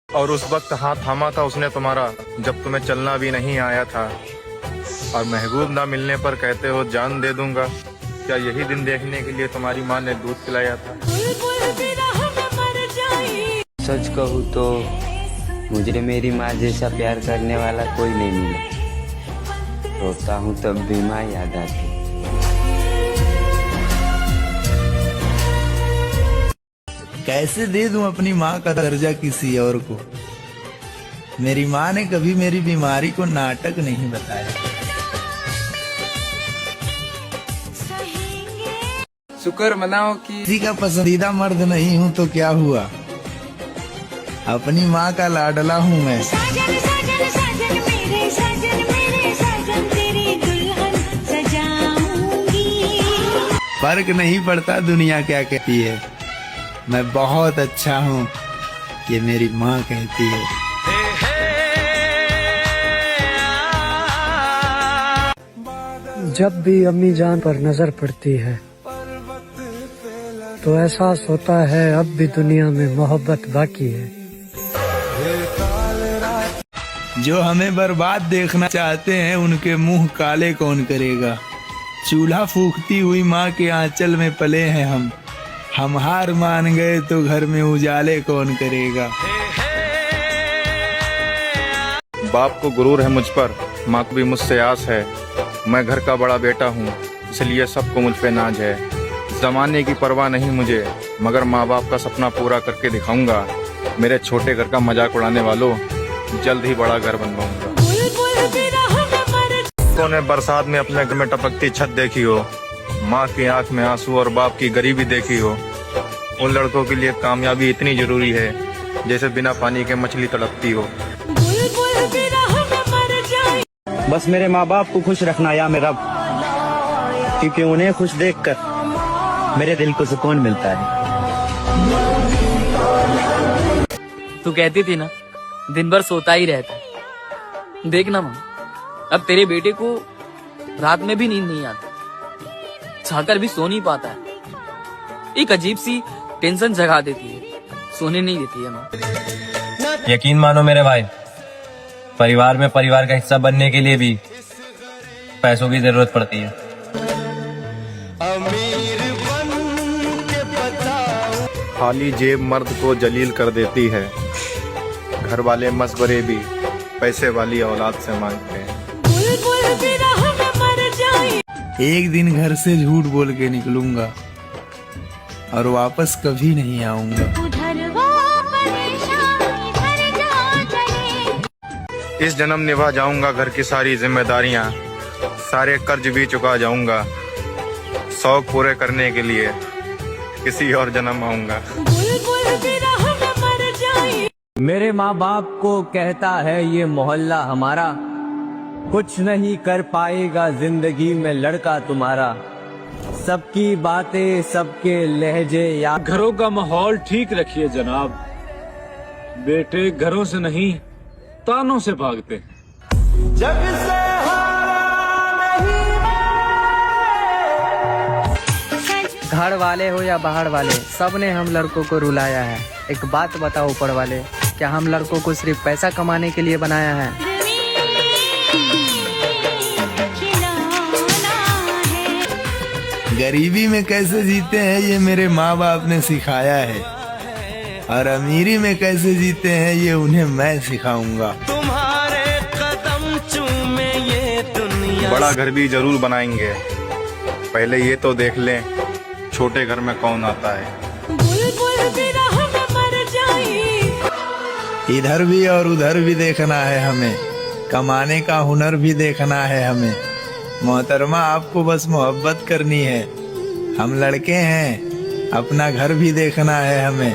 और उस वक्त हाथ थामा था उसने तुम्हारा जब तुम्हें चलना भी नहीं आया था। और महबूब ना मिलने पर कहते हो जान दे दूंगा। क्या यही दिन देखने के लिए तुम्हारी माँ ने दूध पिलाया था? सच कहूँ तो मुझे मेरी माँ जैसा प्यार करने वाला कोई नहीं मिला। रोता हूँ तब भी माँ याद आती। कैसे दे दूं अपनी माँ का दर्जा किसी और को। मेरी माँ ने कभी मेरी बीमारी को नाटक नहीं बताया। शुक्र मनाओ कि किसी का पसंदीदा मर्द नहीं हूँ तो क्या हुआ, अपनी माँ का लाडला हूँ मैं। साजन साजन साजन मेरे साजन तेरी दुल्हन सजाऊंगी। फर्क नहीं पड़ता दुनिया क्या कहती है, मैं बहुत अच्छा हूँ ये मेरी माँ कहती है। जब भी अम्मी जान पर नजर पड़ती है तो एहसास होता है अब भी दुनिया में मोहब्बत बाकी है। जो हमें बर्बाद देखना चाहते हैं उनके मुंह काले कौन करेगा। चूल्हा फूकती हुई माँ के आंचल में पले हैं हम हार मान गए तो घर में उजाले कौन करेगा। बाप को गुरूर है मुझ पर, माँ को भी मुझसे आस है। मैं घर का बड़ा बेटा हूँ इसलिए सबको मुझ पे नाज है। जमाने की परवाह नहीं मुझे, मगर माँ बाप का सपना पूरा करके दिखाऊंगा। मेरे छोटे घर का मजाक उड़ाने वालों, जल्द ही बड़ा घर बनवाऊंगा। ने बरसात में अपने घर में टपकती छत देखी हो, माँ की आंख में आंसू और बाप की गरीबी देखी हो। उन लड़कों के लिए कामयाबी इतनी जरूरी है जैसे बिना पानी के मछली तड़पती हो। बस मेरे माँ बाप को खुश रखना या मेरा, क्योंकि उन्हें खुश देखकर मेरे दिल को सुकून मिलता है। तू कहती थी ना दिन भर सोता ही रहता। देखना माँ, अब तेरे बेटे को रात में भी नींद नहीं आती, चाहकर भी सो नहीं पाता है। एक अजीब सी टेंशन जगा देती है, सोने नहीं देती है माँ। यकीन मानो मेरे भाई, परिवार में परिवार का हिस्सा बनने के लिए भी पैसों की जरूरत पड़ती है। खाली जेब मर्द को जलील कर देती है। घर वाले मशवरे भी पैसे वाली औलाद से मांगते हैं। एक दिन घर से झूठ बोल के निकलूंगा और वापस कभी नहीं आऊंगा। इस जन्म निभा जाऊंगा घर की सारी जिम्मेदारियां, सारे कर्ज भी चुका जाऊंगा। शौक पूरे करने के लिए किसी और जन्म आऊंगा। मेरे माँ बाप को कहता है ये मोहल्ला हमारा, कुछ नहीं कर पाएगा जिंदगी में लड़का तुम्हारा। सबकी बातें सबके लहजे या घरों का माहौल ठीक रखिए जनाब, बेटे घरों से नहीं तानों से भागते। जग से घर वाले हो या बाहर वाले, सब ने हम लड़कों को रुलाया है। एक बात बताओ ऊपर वाले, क्या हम लड़कों को सिर्फ पैसा कमाने के लिए बनाया है? गरीबी में कैसे जीते हैं ये मेरे माँ बाप ने सिखाया है, और अमीरी में कैसे जीते हैं ये उन्हें मैं सिखाऊंगा। तुम्हारे कदम चूमे ये दुनिया। बड़ा घर भी जरूर बनाएंगे, पहले ये तो देख लें छोटे घर में कौन आता है। इधर भी और उधर भी देखना है हमें, कमाने का हुनर भी देखना है हमें। मोहतरमा आपको बस मोहब्बत करनी है, हम लड़के हैं, अपना घर भी देखना है हमें।